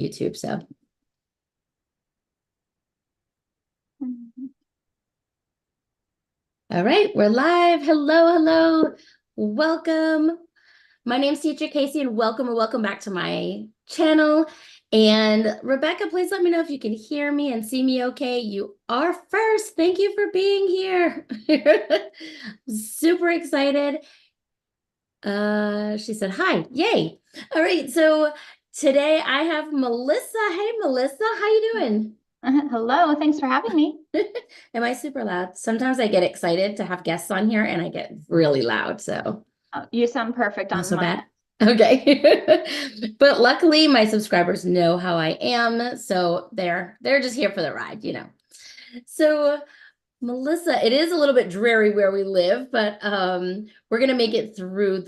YouTube. So, all right, we're live. Hello, hello. Welcome. My name's Teacher Casey, and welcome back to my channel. And Rebecca, please let me know if you can hear me and see me okay. You are first. Thank you for being here. Super excited. She said hi. Yay. All right, so today I have Melissa. Hey, Melissa, how you doing? Hello, thanks for having me. Am I super loud? Sometimes I get excited to have guests on here and I get really loud, so. Oh, you sound perfect Not on so my bad. Okay. But luckily my subscribers know how I am, so they're just here for the ride, you know. So Melissa, it is a little bit dreary where we live, but we're gonna make it through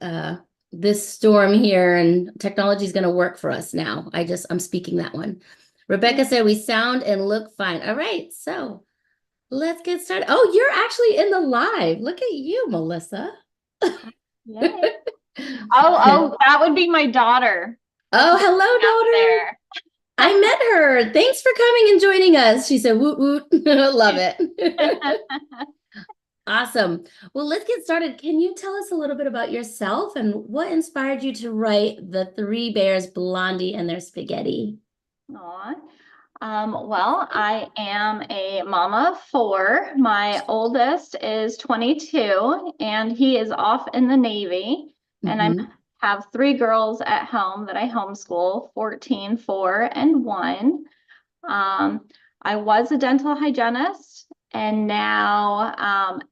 uh this storm here, and technology is gonna work for us now. I'm speaking that one. Rebecca said we sound and look fine. All right, so let's get started. Oh, you're actually in the live. Look at you, Melissa. Yay. Oh, that would be my daughter. That's Oh, me hello, up daughter. there. I met her. Thanks for coming and joining us. She said, woot, woot. Love it. Awesome. Well, let's get started. Can you tell us a little bit about yourself and what inspired you to write The Three Bears, Blondie, and Their Spaghetti? Aw. Well, I am a mama of four. My oldest is 22 and he is off in the Navy. And I Mhm. have three girls at home that I homeschool, 14, 4, and 1. Um, I was a dental hygienist, and now,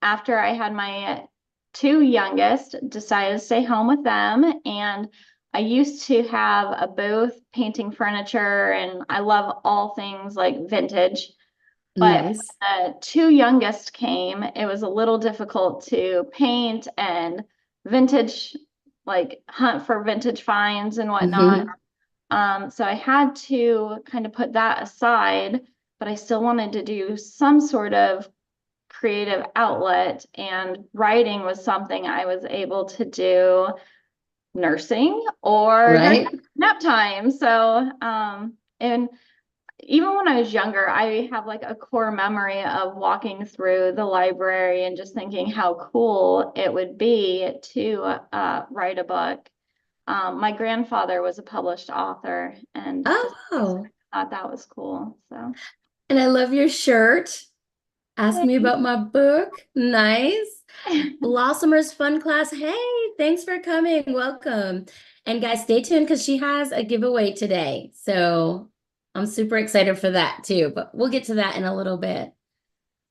after I had my two youngest, decided to stay home with them. And I used to have a booth painting furniture, and I love all things like vintage. But when Nice. the two youngest came, it was a little difficult to paint and vintage, like hunt for vintage finds and whatnot. Mhm. So I had to kind of put that aside, but I still wanted to do some sort of creative outlet, and writing was something I was able to do nursing or during Right? nap time. So, and even when I was younger, I have like a core memory of walking through the library and just thinking how cool it would be to write a book. My grandfather was a published author and just Oh, thought that was cool. So, and I love your shirt. Ask me thanks. about my book. Nice. Blossomers Fun Class. Hey, thanks for coming. Welcome. And guys, stay tuned because she has a giveaway today. So I'm super excited for that too, but we'll get to that in a little bit.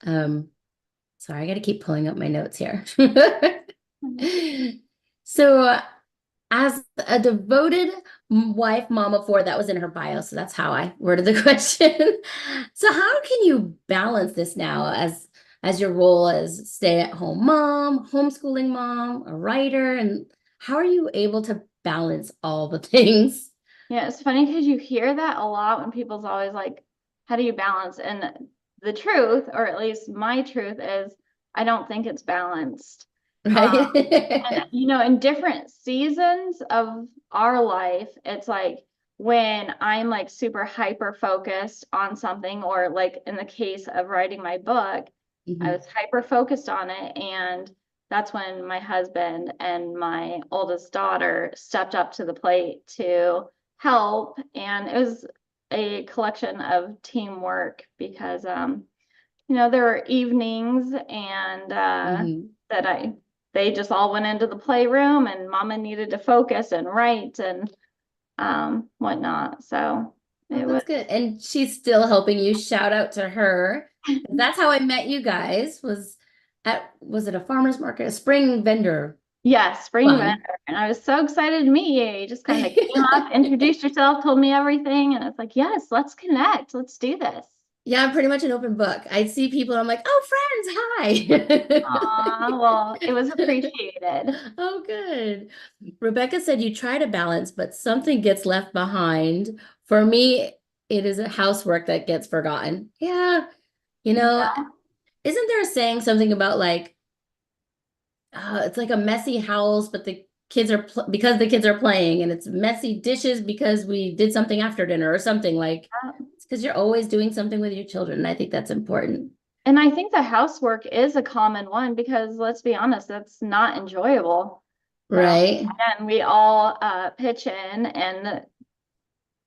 Um, sorry, I got to keep pulling up my notes here. So, as a devoted wife, mom of four, that was in her bio, so that's how I worded the question. So, how can you balance this now as your role as stay-at-home mom, homeschooling mom, a writer, and how are you able to balance all the things? Yeah, it's funny because you hear that a lot when people's always like, how do you balance? And the truth, or at least my truth, is I don't think it's balanced. And Right? in different seasons of our life, it's like when I'm like super hyper focused on something, or like in the case of writing my book, I Mhm. was hyper focused on it. And that's when my husband and my oldest daughter stepped up to the plate to help. And it was a collection of teamwork because, there were evenings and Mhm. that they just all went into the playroom, and mama needed to focus and write and whatnot. So Oh, it was, that's good. And she's still helping you. Shout out to her. That's how I met you guys, was it a farmer's market, a spring vendor yes, spring vendor. fun. And I was so excited to meet you. You just kind of came up, introduced yourself, told me everything. And it's like, yes, let's connect. Let's do this. Yeah, I'm pretty much an open book. I see people, I'm like, oh, friends, hi. Well, it was appreciated. Oh, good. Rebecca said you try to balance, but something gets left behind. For me, it is a housework that gets forgotten. Yeah, you know, Yeah. isn't there a saying something about like, it's like a messy house, but the because the kids are playing, and it's messy dishes because we did something after dinner or something like, it's because you're always doing something with your children. And I think that's important. And I think the housework is a common one because let's be honest, that's not enjoyable. So Right. again, we all pitch in and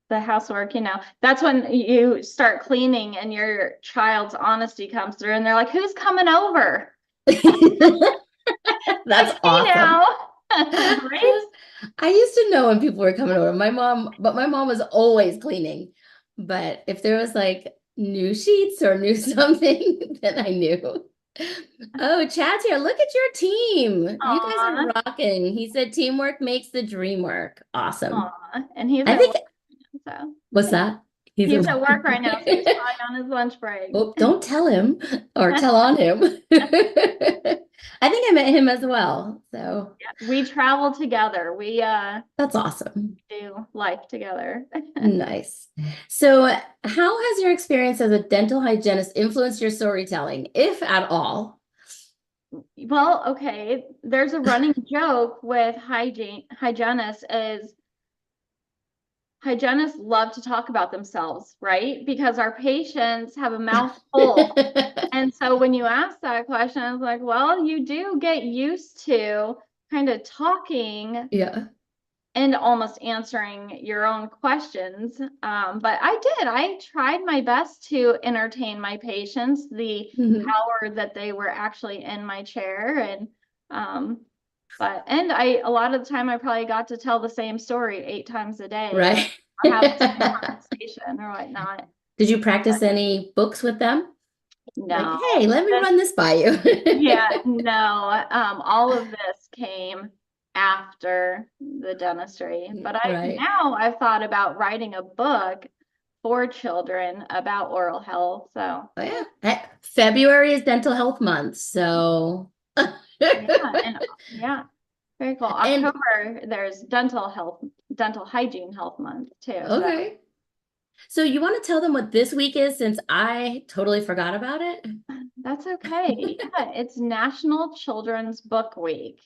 the housework, that's when you start cleaning and your child's honesty comes through and they're like, who's coming over? That's Like, hey awesome. now. Right? I used to know when people were coming over. My mom was always cleaning. But if there was like new sheets or new something, then I knew. Oh, Chad's here. Look at your team. You guys are Aw, rocking. He said teamwork makes the dream work. Awesome. aw. And he's I at think, work, so what's that? He's he's a, at work right now, so he's probably on his lunch break. oh, don't tell him or tell on him. I think I met him as well. So We travel together. We that's awesome. do life together. Nice. So, how has your experience as a dental hygienist influenced your storytelling, if at all? Well, okay, there's a running joke with hygienists is hygienists love to talk about themselves, right? Because our patients have a mouth full. And so when you ask that question, I was like, well, you do get used to kind of talking Yeah. and almost answering your own questions. But I tried my best to entertain my patients, the Mhm. hour that they were actually in my chair. And a lot of the time I probably got to tell the same story 8 times a day or Right. have the same conversation or whatnot. Did you practice any books with them? Like, No, hey, let me this run this by you. Yeah, no, all of this came after the dentistry. But Right. I've thought about writing a book for children about oral health. So Oh, yeah. February is Dental Health Month, so. and yeah, very cool. And October, there's dental hygiene health month too. So okay. So you want to tell them what this week is since I totally forgot about it? that's okay. Yeah, it's National Children's Book Week.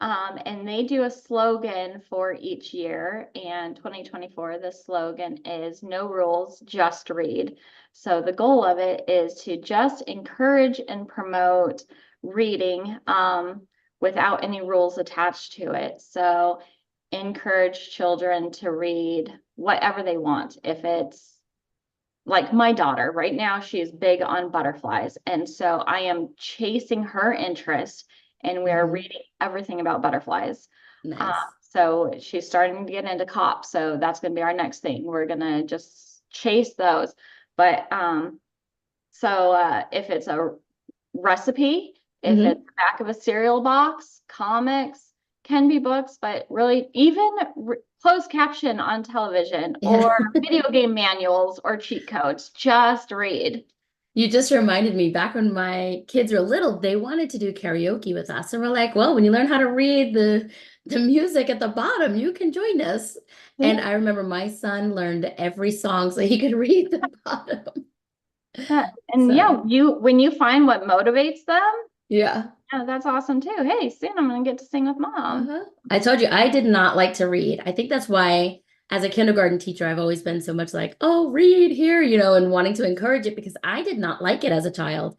And they do a slogan for each year. And 2024, the slogan is no rules, just read. So the goal of it is to just encourage and promote reading without any rules attached to it. So encourage children to read whatever they want. If it's like my daughter right now, she is big on butterflies. And so I am chasing her interest and we are Mhm. reading everything about butterflies. Nice. So she's starting to get into COP. So that's going to be our next thing. We're going to just chase those. But if it's a recipe, if it's Hmm. the back of a cereal box, comics, can be books, but really even closed caption on television Yeah. or video game manuals or cheat codes, just read. You just reminded me back when my kids were little, they wanted to do karaoke with us. And we're like, well, when you learn how to read the music at the bottom, you can join us. And See? I remember my son learned every song so he could read the bottom. And So yeah, when you find what motivates them, yeah. yeah, that's awesome too. Hey, soon I'm gonna get to sing with mom. Uh-huh. I told you I did not like to read. I think that's why, as a kindergarten teacher, I've always been so much like, oh, read here, and wanting to encourage it because I did not like it as a child.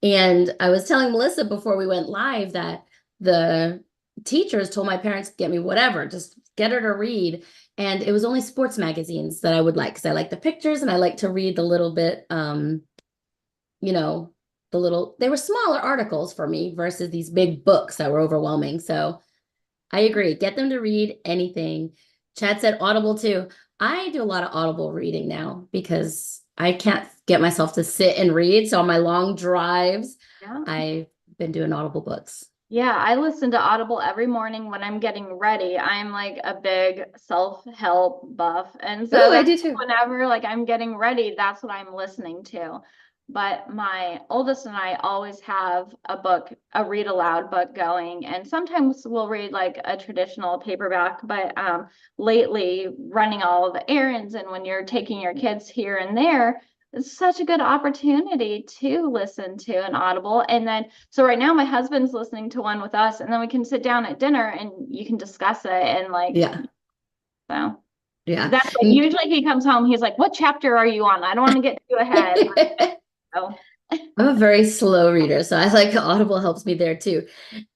And I was telling Melissa before we went live that the teachers told my parents, get me whatever, just get her to read. And it was only sports magazines that I would like because I like the pictures and I like to read the little bit, you know, they were smaller articles for me versus these big books that were overwhelming. So I agree. Get them to read anything. Chad said Audible too. I do a lot of Audible reading now because I can't get myself to sit and read. So on my long drives, Yeah. I've been doing Audible books. Yeah, I listen to Audible every morning when I'm getting ready. I'm like a big self-help buff. And so Oh, I that's do too. whenever like I'm getting ready, that's what I'm listening to. But my oldest and I always have a read aloud book going. And sometimes we'll read like a traditional paperback, but lately running all of the errands and when you're taking your kids here and there, it's such a good opportunity to listen to an Audible. And then, so right now my husband's listening to one with us, and then we can sit down at dinner and you can discuss it. And like, Yeah. so Yeah. that's like, usually he comes home, he's like, what chapter are you on? I don't want to get too ahead. So, I'm a very slow reader, so I like Audible helps me there too.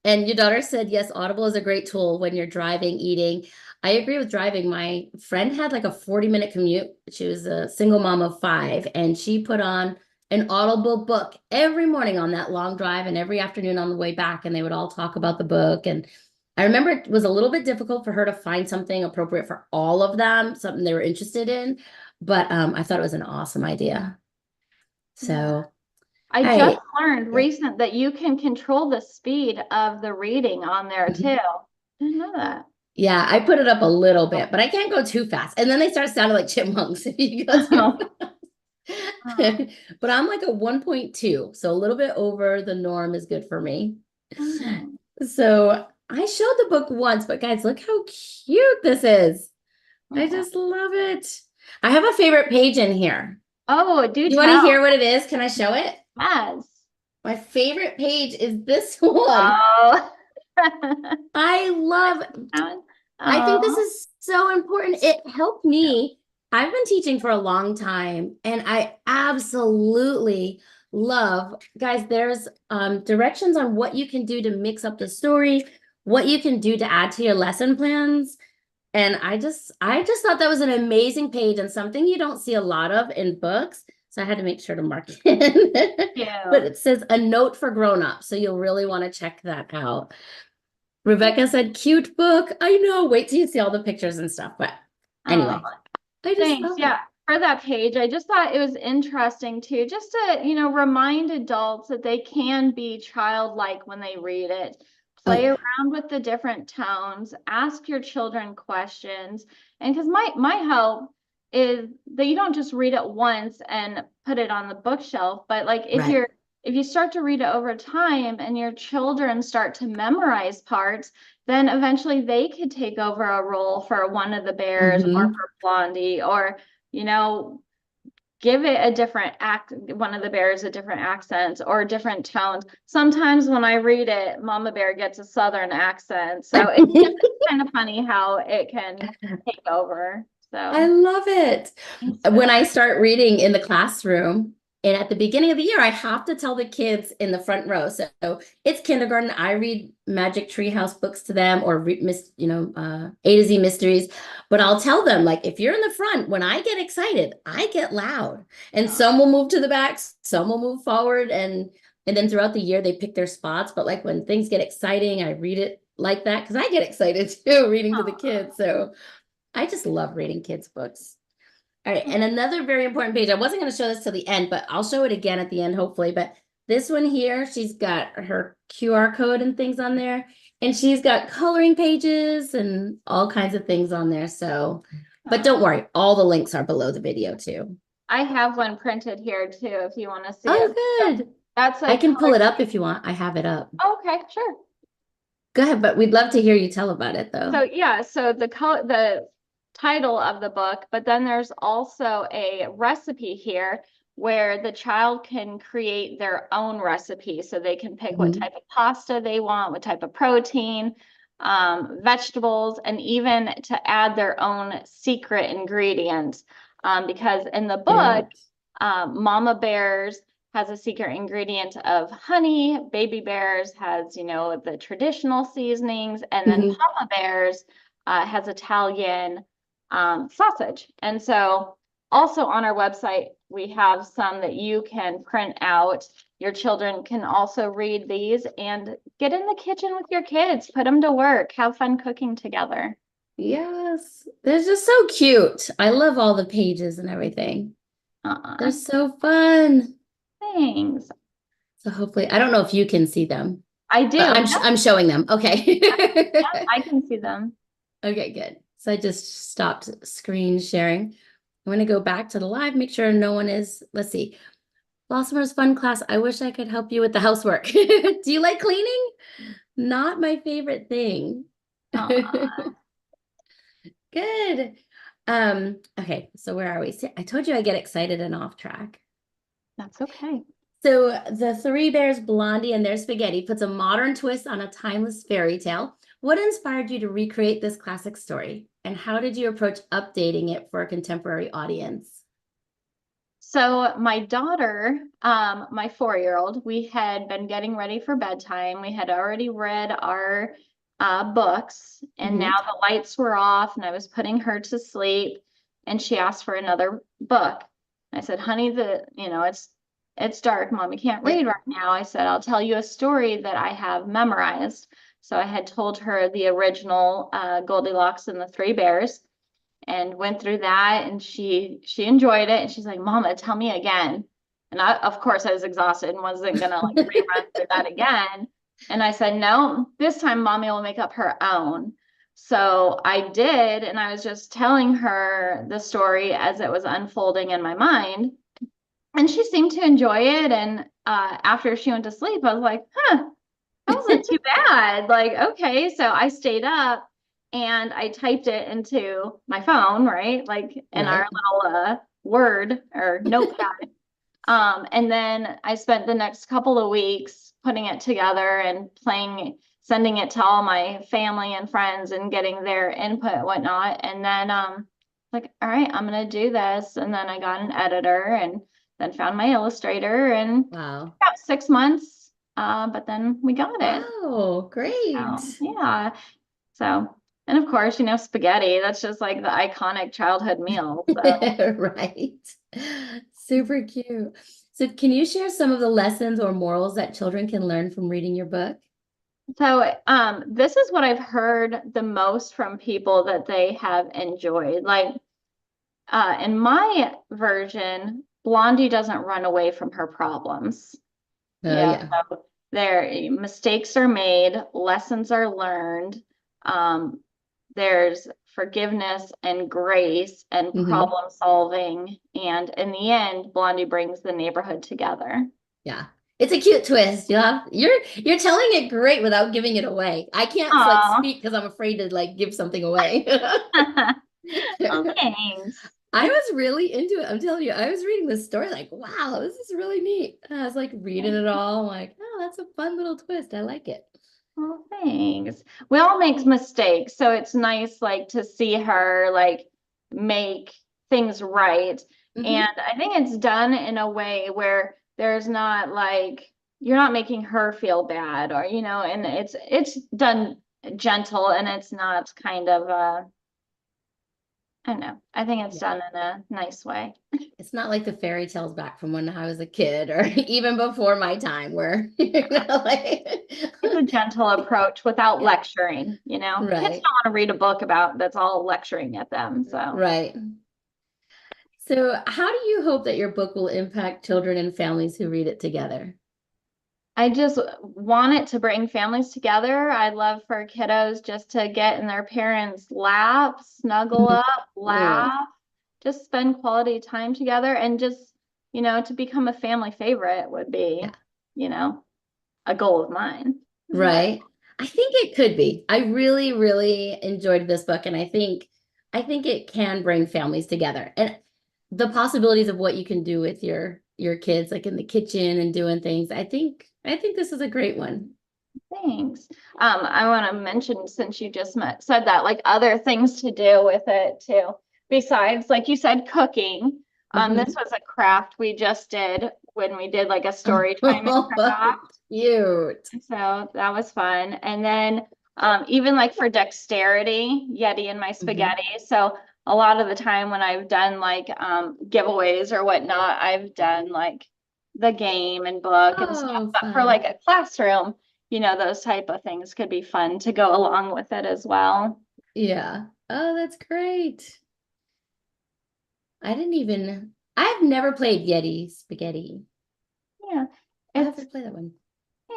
And your daughter said, yes, Audible is a great tool when you're driving, eating. I agree with driving. My friend had like a 40-minute commute. She was a single mom of 5, and she put on an Audible book every morning on that long drive and every afternoon on the way back, and they would all talk about the book. And I remember it was a little bit difficult for her to find something appropriate for all of them, something they were interested in, but I thought it was an awesome idea. yeah. So, I all just right. learned Yeah. recent that you can control the speed of the reading on there too. Didn't know that. Yeah, I put it up a little bit, but I can't go too fast. And then they start sounding like chipmunks if you go too Oh, oh, fast. But I'm like a 1.2, so a little bit over the norm is good for me. oh. So I showed the book once, but guys, look how cute this is. I Oh, just love it. I have a favorite page in here. oh, do You want to tell. hear what it is? Can I show it? Yes. My favorite page is this one. Oh. I love I think this Oh. is so important. It helped me. I've been teaching for a long time, and I absolutely love, guys, there's directions on what you can do to mix up the story, what you can do to add to your lesson plans. And I just thought that was an amazing page and something you don't see a lot of in books. So I had to make sure to mark it in. But Cute. it says a note for grown-ups. So you'll really want to check that out. Rebecca said, cute book. I know. Wait till you see all the pictures and stuff. But Oh, anyway, I just thanks. love Yeah, it. for that page, I just thought it was interesting too, just to, remind adults that they can be childlike when they read it. Oh, Play yeah. around with the different tones, ask your children questions. And because my hope is that you don't just read it once and put it on the bookshelf, but like Right. if you start to read it over time and your children start to memorize parts, then eventually they could take over a role for one of the bears or Hmm. for Blondie, or you know, give it a different one of the bears a different accent or different tones. Sometimes when I read it, Mama Bear gets a southern accent. So it's just kind of funny how it can take over. I So love it. thanks for When that. I start reading in the classroom, and at the beginning of the year, I have to tell the kids in the front row. So it's kindergarten. I read Magic Tree House books to them, or A to Z mysteries. But I'll tell them, like, if you're in the front, when I get excited, I get loud, and Oh, some will move to the back, some will move forward, and then throughout the year they pick their spots. But like when things get exciting, I read it like that because I get excited too, reading to the kids. So I just love reading kids' books. All right, oh, and another very important page. I wasn't going to show this till the end, but I'll show it again at the end, hopefully. But this one here, she's got her QR code and things on there, and she's got coloring pages and all kinds of things on there. So, but don't oh. worry, all the links are below the video too. I have one printed here too, if you want to see it. Oh, good. That's I a can pull color. it up if you want. I have it up. Okay, sure. Go ahead, but we'd love to hear you tell about it So though. yeah, so the title of the book, but then there's also a recipe here where the child can create their own recipe. So they can pick what Mhm. type of pasta they want, what type of protein, vegetables, and even to add their own secret ingredients. Because in the book, Cute. Mama Bears has a secret ingredient of honey. Baby Bears has, the traditional seasonings, and then Mhm. Papa Bears has Italian sausage. And so, also on our website, we have some that you can print out. Your children can also read these and get in the kitchen with your kids, put them to work, have fun cooking together. Yes, they're just so cute. I love all the pages and everything. They're Uh, so fun. thanks. So hopefully, I don't know if you can see them, I do. but Yep, I'm showing them. Okay. yep, I can see them. Okay, good. So I just stopped screen sharing. I'm going to go back to the live, make sure no one is, let's see. Blossomers Fun Class. I wish I could help you with the housework. Do you like cleaning? Not my favorite thing. Aw. Good. Okay, so where are we? See, I told you I get excited and off track. That's okay. So the Three Bears, Blondie, and their spaghetti puts a modern twist on a timeless fairy tale. What inspired you to recreate this classic story? And how did you approach updating it for a contemporary audience? So my daughter, my 4-year-old, we had been getting ready for bedtime. We had already read our books, and now Mhm. the lights were off, and I was putting her to sleep, and she asked for another book. I said, "Honey, it's dark. Mommy can't Yeah. read right now." I said, "I'll tell you a story that I have memorized." So I had told her the original Goldilocks and the Three Bears and went through that, and she enjoyed it, and she's like, "Mama, tell me again." And I, of course, I was exhausted and wasn't gonna like rerun through that again. And I said, "No, this time mommy will make up her own." So I did, and I was just telling her the story as it was unfolding in my mind, and she seemed to enjoy it. And after she went to sleep, I was like, "Huh, that wasn't too bad." Like, okay, so I stayed up and I typed it into my phone, right? Like in our Right. little Word or notepad. And then I spent the next couple of weeks putting it together and sending it to all my family and friends and getting their input and whatnot. And then like, all right, I'm gonna do this. And then I got an editor and then found my illustrator, and Wow. about 6 months, but then we got it. Wow, So, great. yeah. So, and of course, spaghetti, that's just like the iconic childhood meal. So, Right. Super cute. So can you share some of the lessons or morals that children can learn from reading your book? this is what I've heard the most from people that they have enjoyed. Like, in my version, Blondie doesn't run away from her problems. Oh, yeah. So their mistakes are made, lessons are learned. Um, there's forgiveness and grace and Hmm. problem solving. And in the end, Blondie brings the neighborhood together. Yeah. It's a cute twist. You're telling it great without giving it away. I can't like Oh, speak because I'm afraid to like give something away. oh, thanks. I was really into it. I'm telling you, I was reading this story like, wow, this is really neat. And I was like reading it all. I'm like, oh, that's a fun little twist. I like it. Well, thanks. We all make mistakes, so it's nice like to see her like make things right. And Hmm. I think it's done in a way where there's not like you're not making her feel bad, or and it's done gentle, and it's not kind of I don't know. I think it's Yeah. done in a nice way. It's not like the fairy tales back from when I was a kid or even before my time where, like, It's a gentle approach without yeah, lecturing. Kids right, don't want to read a book about that's all lecturing at them. So right. So, how do you hope that your book will impact children and families who read it together? I just want it to bring families together. I'd love for kiddos just to get in their parents' lap, snuggle Mhm. up, Mm, laugh, just spend quality time together, and just, to become a family favorite would be, yeah, you know, a goal of mine. But right. I think it could be. I really, really enjoyed this book, and I think it can bring families together. And the possibilities of what you can do with your kids, like in the kitchen and doing things. I think this is a great one. thanks. I want to mention, since you just said that, like other things to do with it too, besides, like you said, cooking. This Mhm. was a craft we just did when we did like a story time in craft. Cute. So that was fun. And then even like for dexterity, Yeti and my Mhm. spaghetti. So a lot of the time when I've done like giveaways or whatnot, I've done like the game and book and stuff. Oh, But for like fun. a classroom, those type of things could be fun to go along with it as well. Yeah. Oh, that's great. I've never played Yeti Spaghetti. Yeah. I have to It's play that one.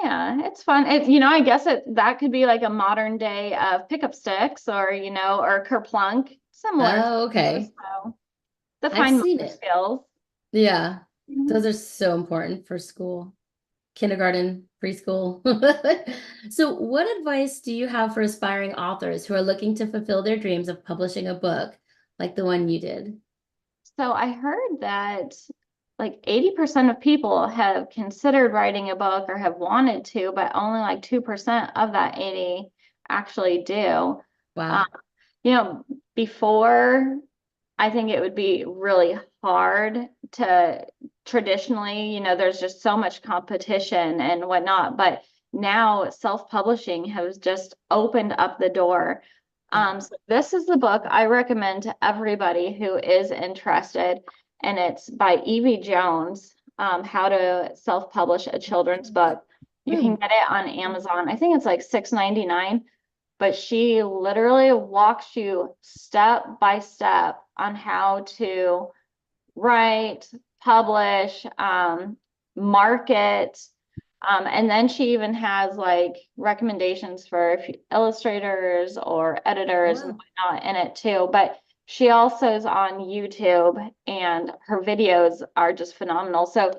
Yeah, it's fun. I guess that could be like a modern day of pickup sticks, or or kerplunk, similar to Oh, those. okay. So the I've fine seen motor it. skills. Yeah. Mhm. Those are so important for school, kindergarten, preschool. So, what advice do you have for aspiring authors who are looking to fulfill their dreams of publishing a book like the one you did? So I heard that like 80% of people have considered writing a book or have wanted to, but only like 2% of that 80 actually do. Um, Wow. you know, before, I think it would be really hard to traditionally, there's just so much competition and whatnot, but now self-publishing has just opened up the door. Yeah. So this is the book I recommend to everybody who is interested, and it's by Evie Jones, How to Self-Publish a Children's Book. You can Hmm. get it on Amazon. I think it's like $6.99, but she literally walks you step by step on how to write, publish, market. And then she even has like recommendations for illustrators or editors and Wow. whatnot in it too. But she also is on YouTube, and her videos are just phenomenal. So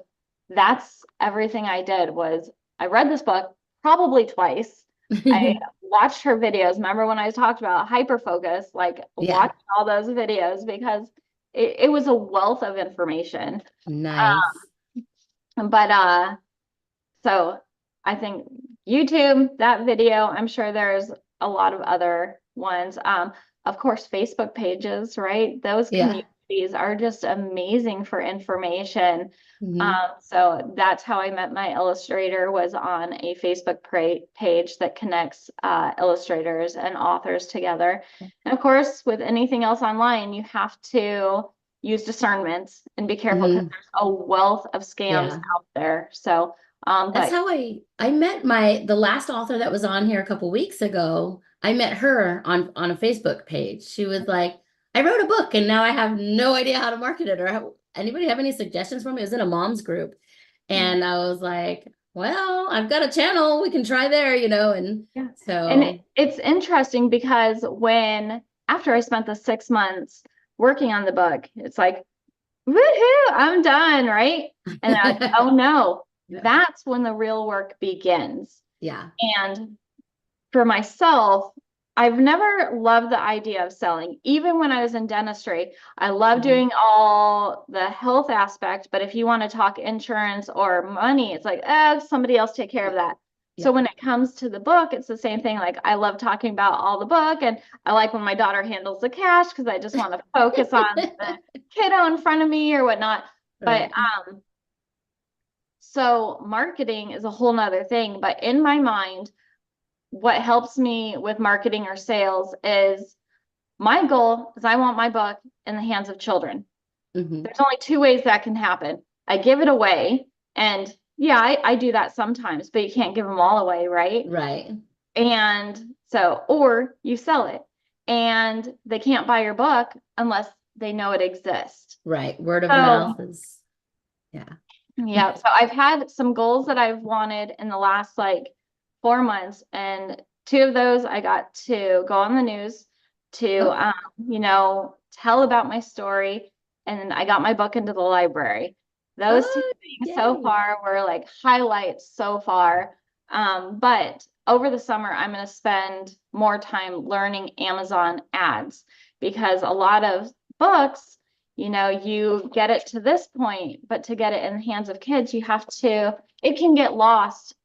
that's everything I did. Was I read this book probably twice. I watched her videos. Remember when I talked about hyper focus? Like, Yeah. watch all those videos because it was a wealth of information. Nice. But so I think YouTube, that video, I'm sure there's a lot of other ones. Of course, Facebook pages, right? Those Yeah. communities are just amazing for information. Hmm. So that's how I met my illustrator, was on a Facebook page that connects illustrators and authors together. And of course, with anything else online, you have to use discernment and be careful because Hmm. there's a wealth of scams Yeah. out there. So, That's but how I met the last author that was on here a couple weeks ago. I met her on a Facebook page. She was like, I wrote a book and now I have no idea how to market it or anybody have any suggestions for me? It was in a mom's group. yeah, And I was like, well, I've got a channel. We can try there, and yeah. And so it's interesting because after I spent the 6 months working on the book, it's like, woohoo, I'm done, right? And I was, oh no, yeah. that's when the real work begins. Yeah. And for myself, I've never loved the idea of selling. Even when I was in dentistry, I love Mhm. doing all the health aspect, but if you want to talk insurance or money, it's like, somebody else take care of that. So Yeah. when it comes to the book, it's the same thing. Like, I love talking about all the book, and I like when my daughter handles the cash because I just want to focus on the kiddo in front of me or whatnot. But Right. so marketing is a whole nother thing. But in my mind, what helps me with marketing or sales is, my goal is I want my book in the hands of children. Hmm. There's only two ways that can happen. I give it away, and yeah, I do that sometimes, but you can't give them all away, right? Right. And so, or you sell it, and they can't buy your book unless they know it exists. Right. Word of mouth So, is, yeah. yeah, so I've had some goals that I've wanted in the last like 4 months, and two of those I got to go on the news to, Okay. tell about my story, and then I got my book into the library. Those two Oh, things so yay. far were like highlights so far. But over the summer, I'm going to spend more time learning Amazon ads, because a lot of books, you get it to this point, but to get it in the hands of kids, it can get lost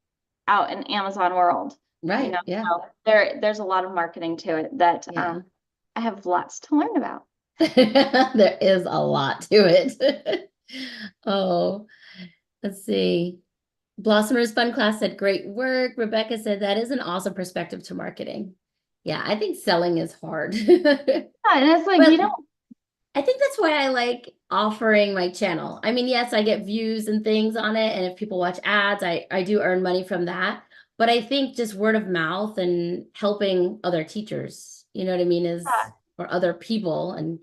out in Amazon world, Right. Yeah. so there's a lot of marketing to it that Yeah. I have lots to learn about. There is a lot to it. Oh, let's see. Blossomer's Fun Class said, great work. Rebecca said, that is an awesome perspective to marketing. Yeah, I think selling is hard. Yeah, and it's like, But I think that's why I like offering my channel. I mean, yes, I get views and things on it, and if people watch ads, I do earn money from that. But I think just word of mouth and helping other teachers, you know what I mean, is or other people. And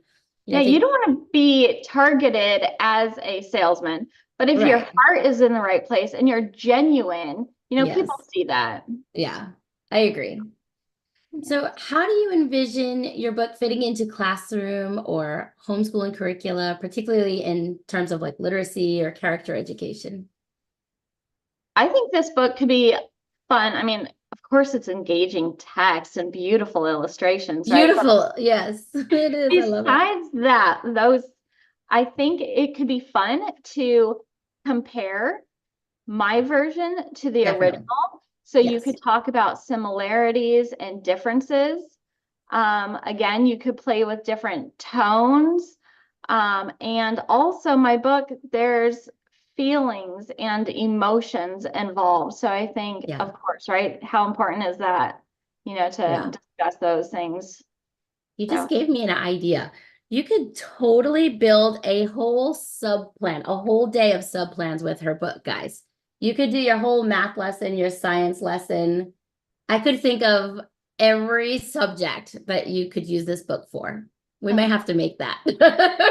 yeah, I you think don't want to be targeted as a salesman, but if your right. heart is in the right place and you're genuine, people Yes. see that. Yeah, I agree. So, how do you envision your book fitting into classroom or homeschooling curricula, particularly in terms of like literacy or character education? I think this book could be fun. I mean, of course, it's engaging text and beautiful illustrations, right? But Beautiful. Yes, it is. I love it. besides that, those I think it could be fun to compare my version to the Definitely. original. So you Yes. could talk about similarities and differences. Again, you could play with different tones. And also my book, there's feelings and emotions involved. So I think, Yeah. of course, right? How important is that, to Yeah. discuss those things? You just So gave me an idea. You could totally build a whole sub plan, a whole day of sub plans with her book, guys. You could do your whole math lesson, your science lesson. I could think of every subject that you could use this book for. We may oh, have to make that.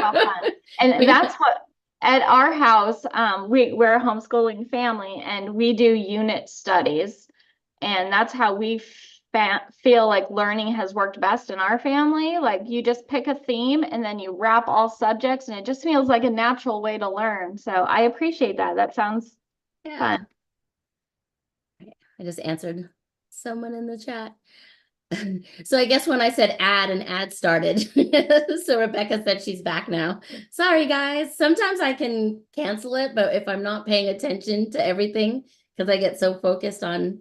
how fun. And that's what at our house, we're a homeschooling family and we do unit studies. And that's how we feel like learning has worked best in our family. Like you just pick a theme and then you wrap all subjects, and it just feels like a natural way to learn. So I appreciate that. That sounds Yeah. fun. I just answered someone in the chat. So I guess when I said add, an ad started. So Rebecca said she's back now. Sorry, guys. Sometimes I can cancel it, but if I'm not paying attention to everything, because I get so focused on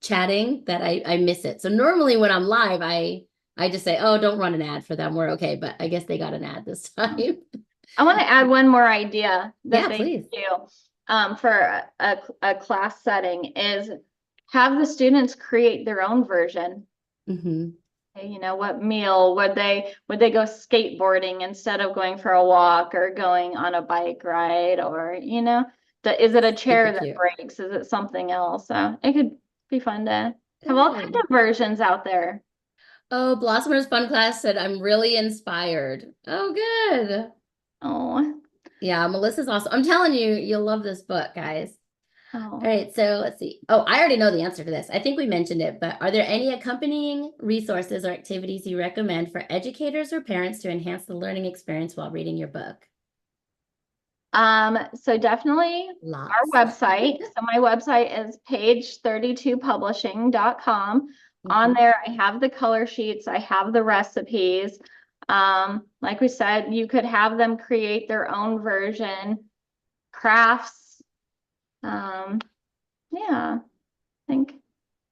chatting that I miss it. So normally when I'm live, I just say, oh, don't run an ad for them. We're okay. But I guess they got an ad this time. I want to add one more idea that Yeah, they please. do for a class setting is have the students create their own version. Hmm. What meal would they go skateboarding instead of going for a walk or going on a bike ride, or is it a Super chair that cute. breaks? Is it something else? So it could be fun to have all kinds Good. of versions out there. Oh, Blossomers Fun Class said, I'm really inspired. Oh, good. Oh, Yeah, Melissa's awesome. I'm telling you, you'll love this book, guys. All oh. right, so let's see. Oh, I already know the answer to this. I think we mentioned it, but are there any accompanying resources or activities you recommend for educators or parents to enhance the learning experience while reading your book? So definitely our Lots. website. So my website is page32publishing.com. On Mhm. there, I have the color sheets, I have the recipes. Like we said, you could have them create their own version, crafts. Um, yeah, I think.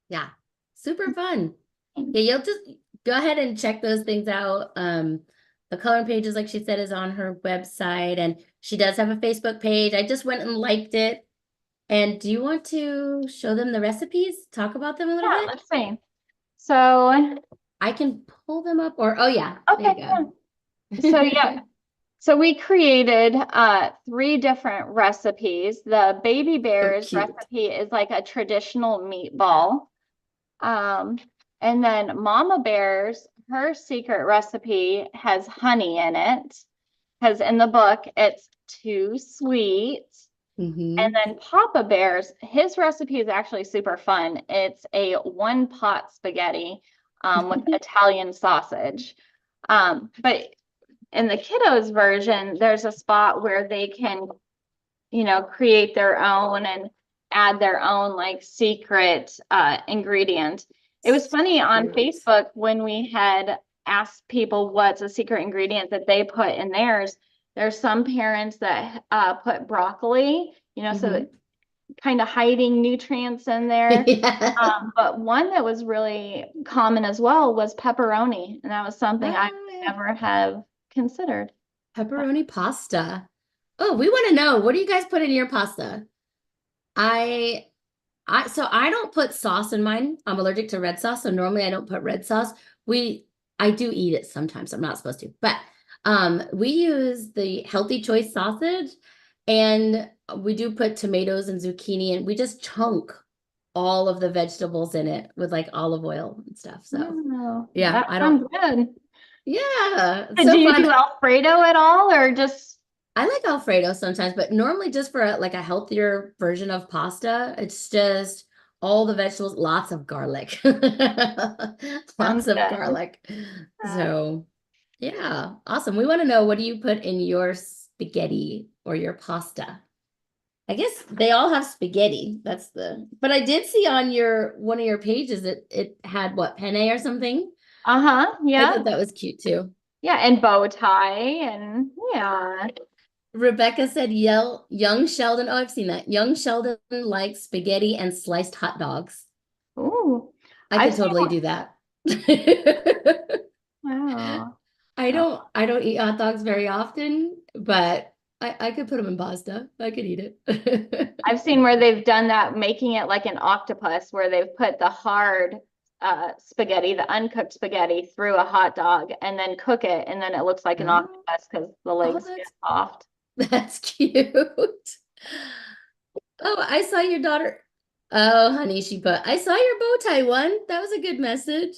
Yeah, super fun. Yeah, you'll just go ahead and check those things out. The coloring pages, like she said, is on her website, and she does have a Facebook page. I just went and liked it. And do you want to show them the recipes? Talk about them a little Yeah, bit? let's see. So, I can pull them up, or oh yeah, there okay, yeah. you So yeah, go. so we created three different recipes. The baby So bears cute. recipe is like a traditional meatball. Um, and then Mama Bear's, her secret recipe has honey in it, because in the book it's too sweet. And Hmm. then Papa Bear's, his recipe is actually super fun. It's a one pot spaghetti with Italian sausage. But in the kiddos version, there's a spot where they can, create their own and add their own like secret ingredient. It was funny on Cute. Facebook when we had asked people what's a secret ingredient that they put in theirs. There's some parents that put broccoli, so that Hmm. kind of hiding nutrients in there. Yeah. But one that was really common as well was pepperoni, and that was something I Oh, yeah. never have considered. Pepperoni pasta. Oh, we want to know, what do you guys put in your pasta? I so I don't put sauce in mine. I'm allergic to red sauce, so normally I don't put red sauce. I do eat it sometimes. I'm not supposed to, but we use the healthy choice sausage, and we do put tomatoes and zucchini, and we just chunk all of the vegetables in it with like olive oil and stuff. So Oh, yeah, that I don't. sounds good. Yeah, it's Do so you fun. do Alfredo at all, or just I like Alfredo sometimes, but normally just for like a healthier version of pasta, it's just all the vegetables, lots of garlic. sounds Lots of good? garlic. So, yeah, awesome. We want to know, what do you put in your spaghetti or your pasta? I guess they all have spaghetti. But I did see on your one of your pages that it had what, penne or something? Uh-huh. I Yeah. thought that was cute too. Yeah, and bow tie and yeah. Rebecca said, young Sheldon. Oh, I've seen that. Young Sheldon likes spaghetti and sliced hot dogs. Ooh, I I've could seen totally do that. wow. I don't eat hot dogs very often, but I could put them in pasta. I could eat it. I've seen where they've done that, making it like an octopus, where they've put the hard spaghetti, the uncooked spaghetti, through a hot dog and then cook it, and then it looks like an Oh, octopus because the oh, legs get soft. that's cute. Oh, I saw your daughter. Oh, honey, she put, I saw your bow tie one. That was a good message.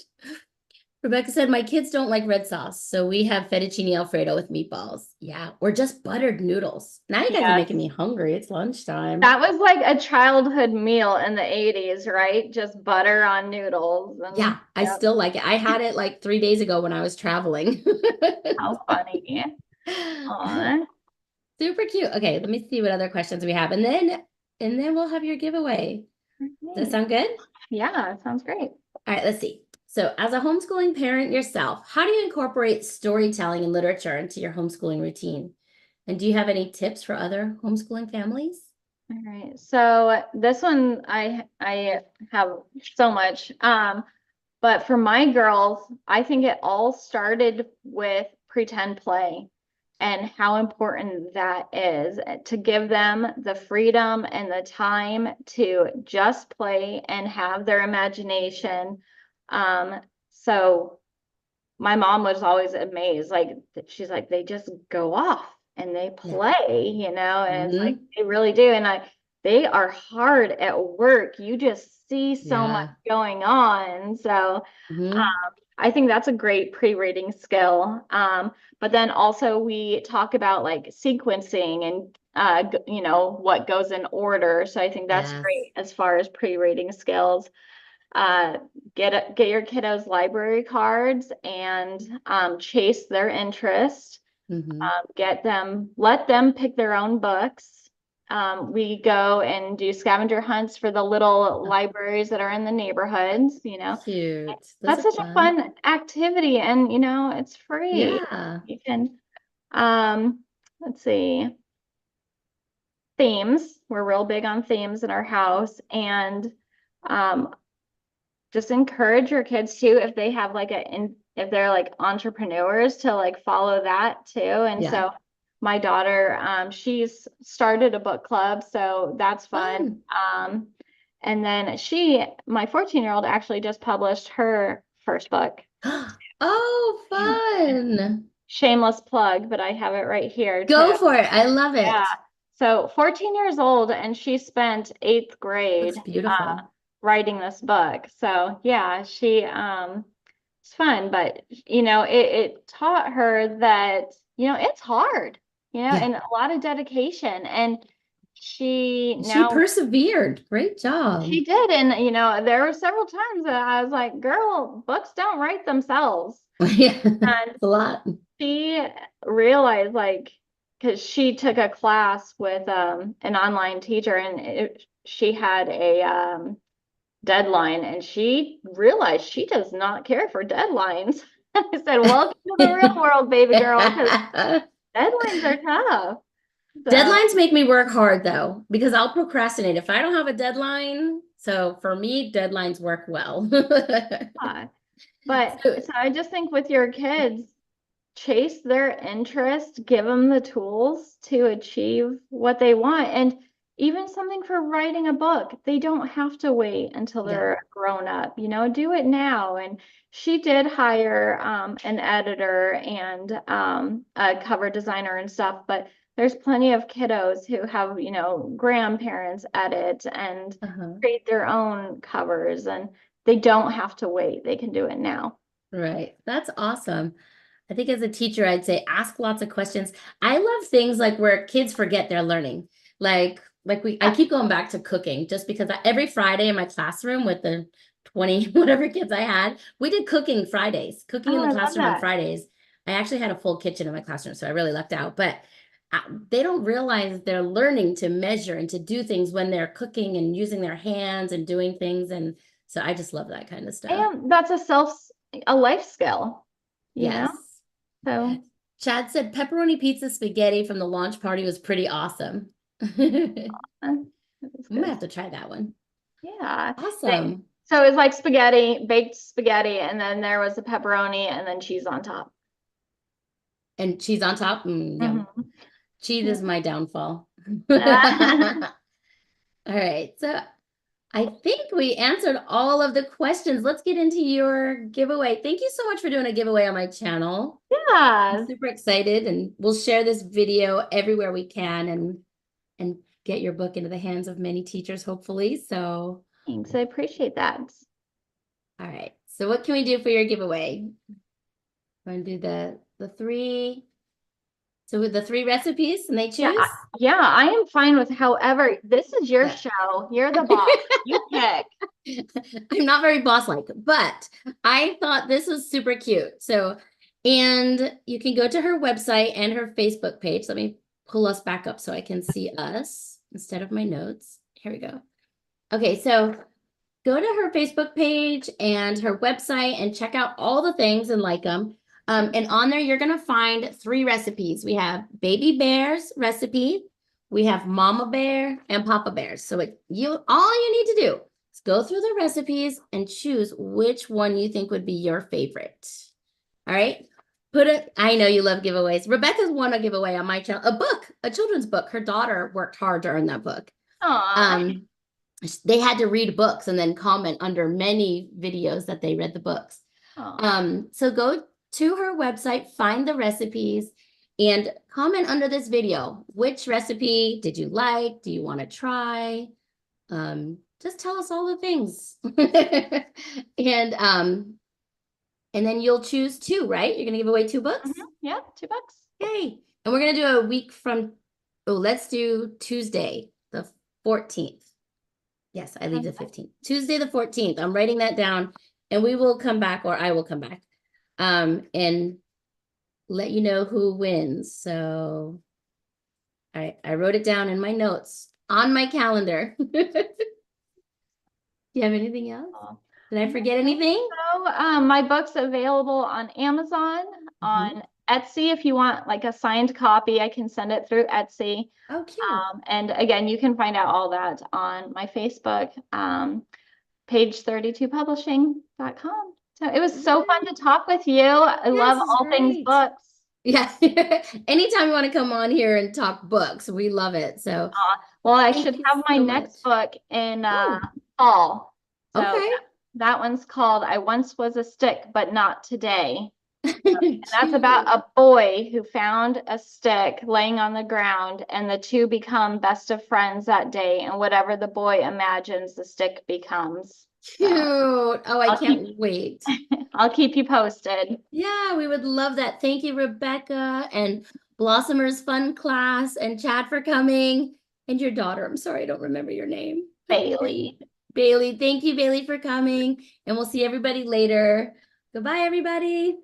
Rebecca said, my kids don't like red sauce, so we have fettuccine Alfredo with meatballs. Yeah, or just buttered noodles. Now you guys are Yes. making me hungry. It's lunchtime. That was like a childhood meal in the 80s, right? Just butter on noodles and Yeah, I yep. still like it. I had it like 3 days ago when I was traveling. How funny. Aw. Super cute. Okay, let me see what other questions we have. And then we'll have your giveaway. Does that Okay. sound good? Yeah, sounds great. All right, let's see. So, as a homeschooling parent yourself, how do you incorporate storytelling and literature into your homeschooling routine? And do you have any tips for other homeschooling families? All right. So this one I have so much. But for my girls, I think it all started with pretend play and how important that is to give them the freedom and the time to just play and have their imagination. So my mom was always amazed, like she's like, they just go off and they Yeah. play, and it's like Hmm. they really do. And they are hard at work. You just see so much Yeah. going on. So Hmm. I think that's a great pre-reading skill. But then also we talk about like sequencing and what goes in order. So I think that's Yes. great as far as pre-reading skills. Uh, get your kiddos library cards and chase their interest. Hmm. Let them pick their own books. We go and do scavenger hunts for the little libraries that are in the neighborhoods. Cute. Those That's are such a fun. fun activity, and it's free. Yeah. You can, let's see, themes. We're real big on themes in our house, and um, just encourage your kids too, if they have if they're like entrepreneurs, to like follow that too. And Yeah. so my daughter, she's started a book club, so that's fun. Fun. And then my 14-year-old actually just published her first book. Oh, Yeah. fun. Shameless plug, but I have it right here too. Go for it. I love Yeah. it. So 14 years old, and she spent eighth grade Looks beautiful. writing this book. So yeah, it's fun, but it taught her that, it's hard, Yeah. and a lot of dedication. And she She now persevered. Great job. she did. And there were several times that I was like, girl, books don't write themselves. Yeah. And It's a lot. she realized, like, because she took a class with an online teacher, and she had a deadline, and she realized she does not care for deadlines. I said, welcome to the real world, baby girl, because deadlines are tough. So, Deadlines make me work hard though, because I'll procrastinate if I don't have a deadline. So for me, deadlines work well. uh, but So, so I just think with your kids, chase their interest, give them the tools to achieve what they want. And even something for writing a book, they don't have to wait until yeah. they're grown up, do it now. And she did hire an editor and a cover designer and stuff, but there's plenty of kiddos who have, grandparents edit and Uh-huh. create their own covers, and they don't have to wait. They can do it now. Right. That's awesome. I think as a teacher, I'd say ask lots of questions. I love things like where kids forget they're learning. I Yeah. keep going back to cooking just because every Friday in my classroom with the 20 whatever kids I had, we did cooking Fridays, cooking in Oh, the I love classroom on that. Fridays. I actually had a full kitchen in my classroom, so I really lucked out. But they don't realize they're learning to measure and to do things when they're cooking and using their hands and doing things. And so I just love that kind of stuff. And that's a life skill, you know? Yes. So Chad said pepperoni pizza spaghetti from the launch party was pretty awesome. I'm That was gonna good. have to try that one. Yeah. Awesome. So it was like spaghetti, baked spaghetti, and then there was the pepperoni and then cheese on top. And cheese on top. Yum. Mhm. Cheese Yeah. is my downfall. All right. So I think we answered all of the questions. Let's get into your giveaway. Thank you so much for doing a giveaway on my channel. I'm Yeah. super excited, and we'll share this video everywhere we can and get your book into the hands of many teachers, hopefully. So, Thanks. I appreciate that. all right. So what can we do for your giveaway? Want to do the three? So with the three recipes and they Yeah, choose? yeah, I am fine with however. This is your Yeah. show. You're the boss. You pick. I'm not very boss-like, but I thought this was super cute. So, and you can go to her website and her Facebook page. Let me pull us back up so I can see us instead of my notes. Here we go. Okay, so go to her Facebook page and her website and check out all the things and like them. And on there, you're going to find three recipes. We have Baby Bear's recipe, we have Mama Bear, and Papa Bear's. So all you need to do is go through the recipes and choose which one you think would be your favorite. All right. I know you love giveaways. Rebecca's won a giveaway on my channel, a book, a children's book. Her daughter worked hard to earn that book. Aw. Um, they had to read books and then comment under many videos that they read the books. Aw. So go to her website, find the recipes, and comment under this video. Which recipe did you like? Do you want to try? Just tell us all the things. and and then you'll choose two, right? You're gonna give away two books? Yeah, $2. Yay. And we're gonna do a week from, let's do Tuesday, the 14th. Yes, I leave the 15th. Tuesday the 14th. I'm writing that down, and we will come back, or I will come back, and let you know who wins. So I wrote it down in my notes on my calendar. Do you have anything else? Aw. Did I forget anything? So, my book's available on Amazon, on Etsy. If you want like a signed copy, I can send it through Etsy. Oh, cute. And again, you can find out all that on my Facebook, page32publishing.com. So it was so fun to talk with you. I Yes, love it's all things great. books. Yeah. Anytime you want to come on here and talk books, we love it. So Well, I thank should you have my so much. next book in Oh, fall. So okay. that one's called I Once Was a Stick, But Not Today. And that's about Cute. a boy who found a stick laying on the ground, and the two become best of friends that day. And whatever the boy imagines, the stick becomes. Cute. So Oh, I I'll keep can't wait. I'll keep you posted. Yeah, we would love that. Thank you, Rebecca and Blossomers Fun Class and Chad for coming. And your daughter. I'm sorry, I don't remember your name. Bailey. Bailey. Thank you, Bailey, for coming. And we'll see everybody later. Goodbye, everybody.